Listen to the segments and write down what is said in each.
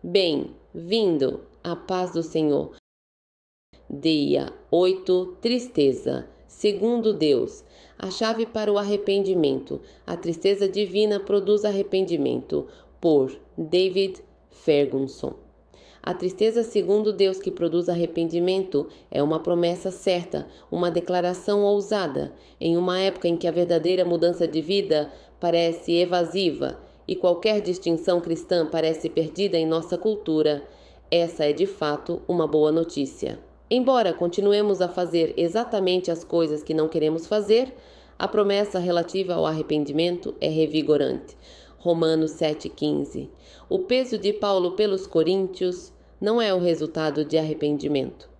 Bem-vindo à paz do Senhor. Dia 8. Tristeza. Segundo Deus, a chave para o arrependimento. A tristeza divina produz arrependimento. Por David Ferguson. A tristeza segundo Deus que produz arrependimento é uma promessa certa, uma declaração ousada, em uma época em que a verdadeira mudança de vida parece evasiva e qualquer distinção cristã parece perdida em nossa cultura. Essa é de fato uma boa notícia. Embora continuemos a fazer exatamente as coisas que não queremos fazer, a promessa relativa ao arrependimento é revigorante. Romanos 7,15. O peso de Paulo pelos coríntios não é o resultado de arrependimento.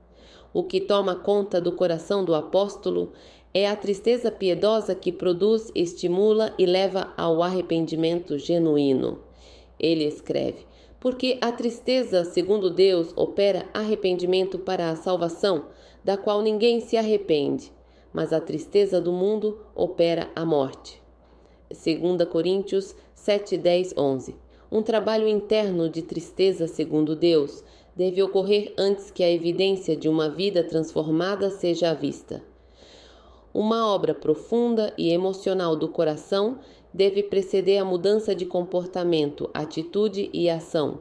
O que toma conta do coração do apóstolo é a tristeza piedosa que produz, estimula e leva ao arrependimento genuíno. Ele escreve: porque a tristeza, segundo Deus, opera arrependimento para a salvação, da qual ninguém se arrepende, mas a tristeza do mundo opera a morte. 2 Coríntios 7, 10, 11. Um trabalho interno de tristeza, segundo Deus, deve ocorrer antes que a evidência de uma vida transformada seja à vista. Uma obra profunda e emocional do coração deve preceder a mudança de comportamento, atitude e ação.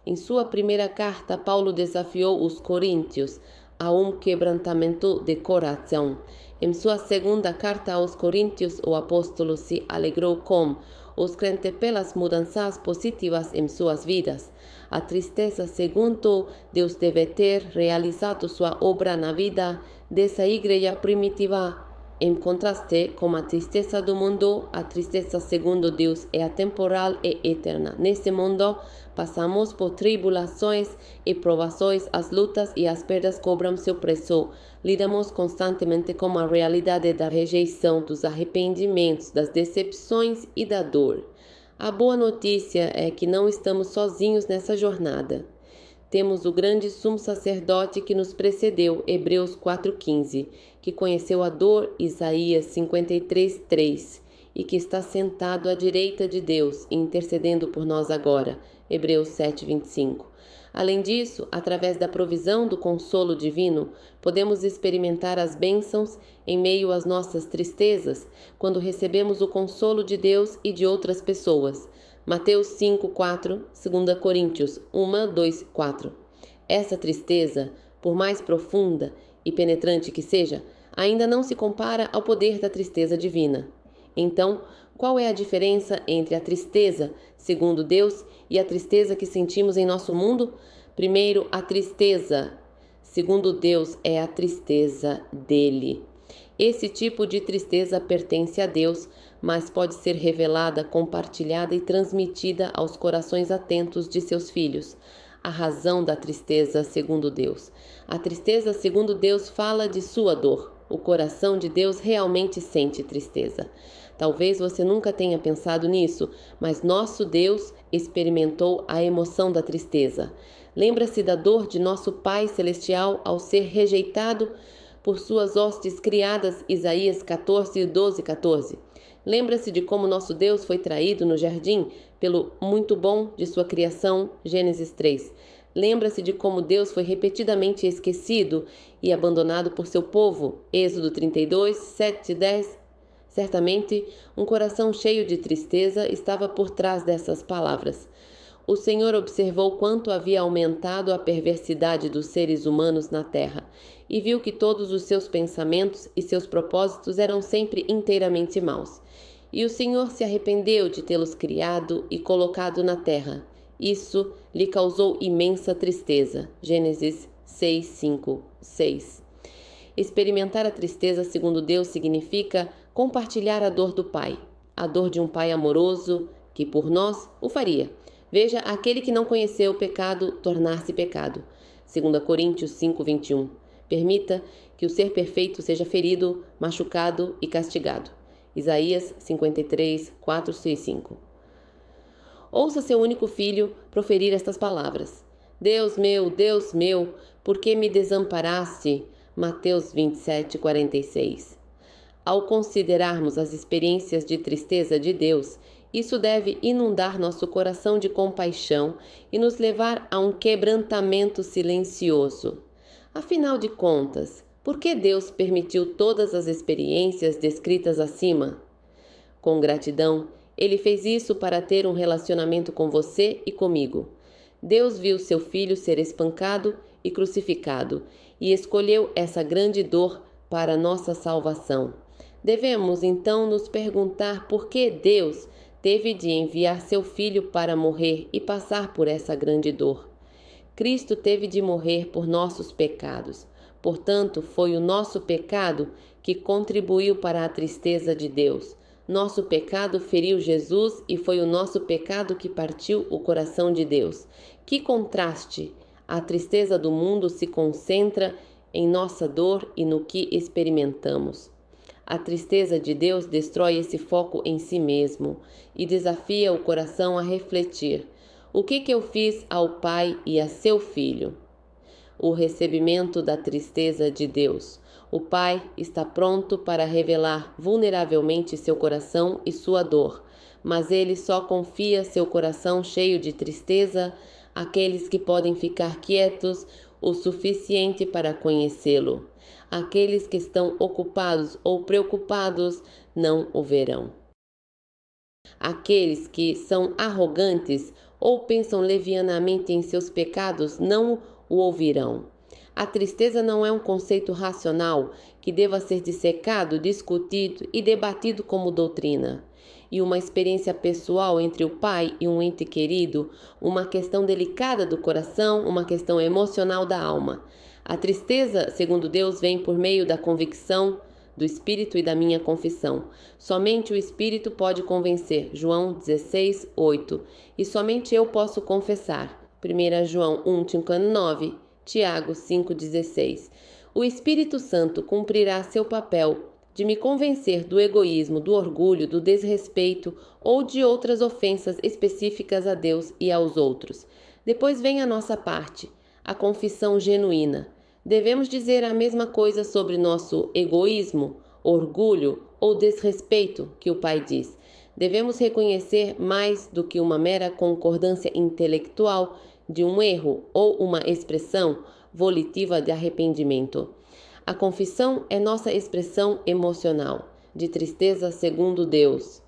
Em sua primeira carta, Paulo desafiou os coríntios a um quebrantamento de coração. Em sua segunda carta aos coríntios, o apóstolo se alegrou com os crentes pelas mudanças positivas em suas vidas. A tristeza, segundo Deus, deve ter realizado sua obra na vida dessa igreja primitiva. Em contraste com a tristeza do mundo, a tristeza segundo Deus é atemporal e eterna. Neste mundo, passamos por tribulações e provações, as lutas e as perdas cobram seu preço. Lidamos constantemente com a realidade da rejeição, dos arrependimentos, das decepções e da dor. A boa notícia é que não estamos sozinhos nessa jornada. Temos o grande sumo sacerdote que nos precedeu, Hebreus 4,15, que conheceu a dor, Isaías 53,3, e que está sentado à direita de Deus, intercedendo por nós agora, Hebreus 7,25. Além disso, através da provisão do consolo divino, podemos experimentar as bênçãos em meio às nossas tristezas, quando recebemos o consolo de Deus e de outras pessoas. Mateus 5, 4, 2 Coríntios 1, 2, 4. Essa tristeza, por mais profunda e penetrante que seja, ainda não se compara ao poder da tristeza divina. Então, qual é a diferença entre a tristeza, segundo Deus, e a tristeza que sentimos em nosso mundo? Primeiro, a tristeza, segundo Deus, é a tristeza dele. Esse tipo de tristeza pertence a Deus, mas pode ser revelada, compartilhada e transmitida aos corações atentos de seus filhos. A razão da tristeza, segundo Deus. A tristeza, segundo Deus, fala de sua dor. O coração de Deus realmente sente tristeza. Talvez você nunca tenha pensado nisso, mas nosso Deus experimentou a emoção da tristeza. Lembra-se da dor de nosso Pai Celestial ao ser rejeitado por suas hostes criadas, Isaías 14, 12, 14. Lembra-se de como nosso Deus foi traído no jardim pelo muito bom de sua criação, Gênesis 3. Lembra-se de como Deus foi repetidamente esquecido e abandonado por seu povo, Êxodo 32, 7 e 10. Certamente, um coração cheio de tristeza estava por trás dessas palavras. O Senhor observou quanto havia aumentado a perversidade dos seres humanos na terra e viu que todos os seus pensamentos e seus propósitos eram sempre inteiramente maus. E o Senhor se arrependeu de tê-los criado e colocado na terra. Isso lhe causou imensa tristeza. Gênesis 6, 5, 6. Experimentar a tristeza segundo Deus significa compartilhar a dor do Pai, a dor de um Pai amoroso que por nós o faria. Veja aquele que não conheceu o pecado tornar-se pecado. 2 Coríntios 5, 21. Permita que o ser perfeito seja ferido, machucado e castigado. Isaías 53, 4, 6, 5. Ouça seu único filho proferir estas palavras. Deus meu, por que me desamparaste? Mateus 27, 46. Ao considerarmos as experiências de tristeza de Deus Isso deve inundar nosso coração de compaixão e nos levar a um quebrantamento silencioso. Afinal de contas, por que Deus permitiu todas as experiências descritas acima? Com gratidão, Ele fez isso para ter um relacionamento com você e comigo. Deus viu seu filho ser espancado e crucificado e escolheu essa grande dor para nossa salvação. Devemos então nos perguntar por que Deus teve de enviar seu filho para morrer e passar por essa grande dor. Cristo teve de morrer por nossos pecados. Portanto, foi o nosso pecado que contribuiu para a tristeza de Deus. Nosso pecado feriu Jesus e foi o nosso pecado que partiu o coração de Deus. Que contraste! A tristeza do mundo se concentra em nossa dor e no que experimentamos. A tristeza de Deus destrói esse foco em si mesmo e desafia o coração a refletir: o que eu fiz ao Pai e a seu Filho? O recebimento da tristeza de Deus. O Pai está pronto para revelar vulneravelmente seu coração e sua dor, mas Ele só confia seu coração cheio de tristeza àqueles que podem ficar quietos o suficiente para conhecê-lo. Aqueles que estão ocupados ou preocupados não o verão. Aqueles que são arrogantes ou pensam levianamente em seus pecados não o ouvirão. A tristeza não é um conceito racional que deva ser dissecado, discutido e debatido como doutrina. E uma experiência pessoal entre o pai e um ente querido, uma questão delicada do coração, uma questão emocional da alma. A tristeza, segundo Deus, vem por meio da convicção do Espírito e da minha confissão. Somente o Espírito pode convencer. João 16, 8. E somente eu posso confessar. 1 João 1, 9. Tiago 5,16. O Espírito Santo cumprirá seu papel de me convencer do egoísmo, do orgulho, do desrespeito ou de outras ofensas específicas a Deus e aos outros. Depois vem a nossa parte, a confissão genuína. Devemos dizer a mesma coisa sobre nosso egoísmo, orgulho ou desrespeito que o Pai diz. Devemos reconhecer mais do que uma mera concordância intelectual de um erro ou uma expressão volitiva de arrependimento. A confissão é nossa expressão emocional, de tristeza segundo Deus.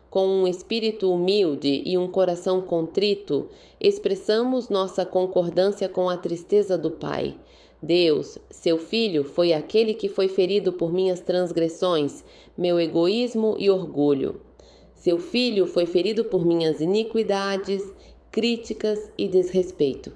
Com um espírito humilde e um coração contrito, expressamos nossa concordância com a tristeza do Pai. Deus, seu Filho, foi aquele que foi ferido por minhas transgressões, meu egoísmo e orgulho. Seu Filho foi ferido por minhas iniquidades, críticas e desrespeito.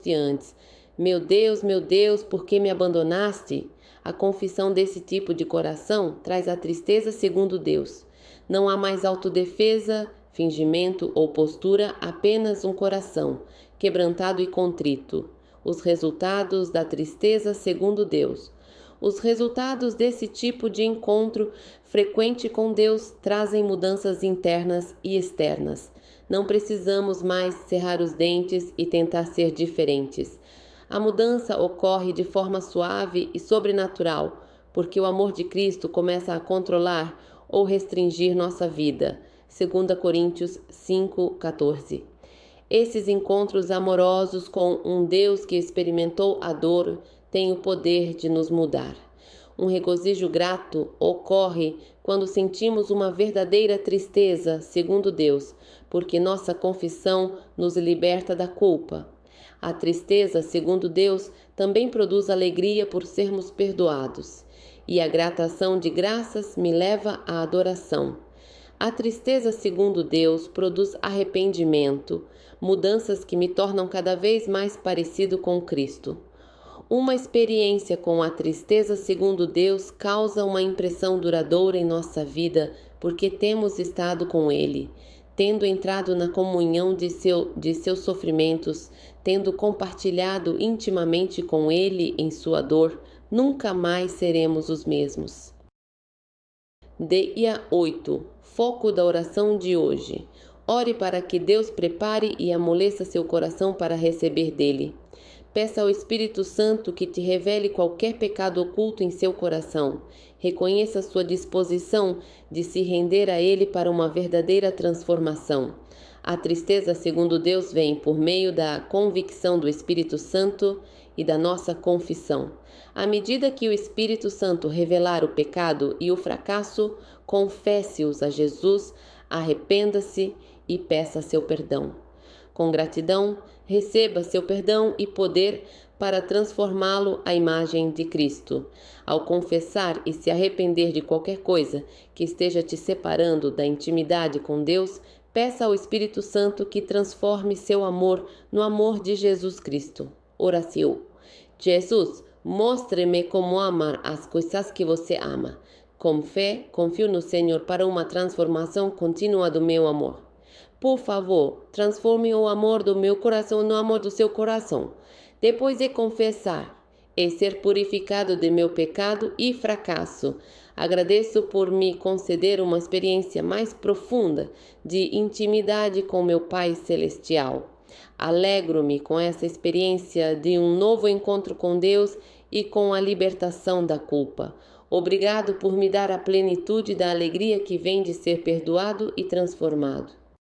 Antes, meu Deus, por que me abandonaste? A confissão desse tipo de coração traz a tristeza segundo Deus. Não há mais autodefesa, fingimento ou postura, apenas um coração, quebrantado e contrito. Os resultados da tristeza segundo Deus. Os resultados desse tipo de encontro frequente com Deus trazem mudanças internas e externas. Não precisamos mais cerrar os dentes e tentar ser diferentes. A mudança ocorre de forma suave e sobrenatural, porque o amor de Cristo começa a controlar ou restringir nossa vida. 2 Coríntios 5:14. Esses encontros amorosos com um Deus que experimentou a dor têm o poder de nos mudar. Um regozijo grato ocorre quando sentimos uma verdadeira tristeza, segundo Deus, porque nossa confissão nos liberta da culpa. A tristeza, segundo Deus, também produz alegria por sermos perdoados. E a gratação de graças me leva à adoração. A tristeza, segundo Deus, produz arrependimento, mudanças que me tornam cada vez mais parecido com Cristo. Uma experiência com a tristeza, segundo Deus, causa uma impressão duradoura em nossa vida, porque temos estado com Ele, tendo entrado na comunhão de seus sofrimentos, tendo compartilhado intimamente com Ele em sua dor, nunca mais seremos os mesmos. Dia 8. Foco da oração de hoje. Ore para que Deus prepare e amoleça seu coração para receber dele. peça ao Espírito Santo que te revele qualquer pecado oculto em seu coração. Reconheça sua disposição de se render a Ele para uma verdadeira transformação. A tristeza, segundo Deus, vem por meio da convicção do Espírito Santo e da nossa confissão. À medida que o Espírito Santo revelar o pecado e o fracasso, confesse-os a Jesus, arrependa-se e peça seu perdão. Com gratidão, receba seu perdão e poder para transformá-lo à imagem de Cristo. Ao confessar e se arrepender de qualquer coisa que esteja te separando da intimidade com Deus, peça ao Espírito Santo que transforme seu amor no amor de Jesus Cristo. Oração. Jesus, mostre-me como amar as coisas que você ama. Com fé, confio no Senhor para uma transformação contínua do meu amor. Por favor, transforme o amor do meu coração no amor do seu coração. Depois de confessar e ser purificado de meu pecado e fracasso, agradeço por me conceder uma experiência mais profunda de intimidade com meu Pai Celestial. Alegro-me com essa experiência de um novo encontro com Deus e com a libertação da culpa. Obrigado por me dar a plenitude da alegria que vem de ser perdoado e transformado.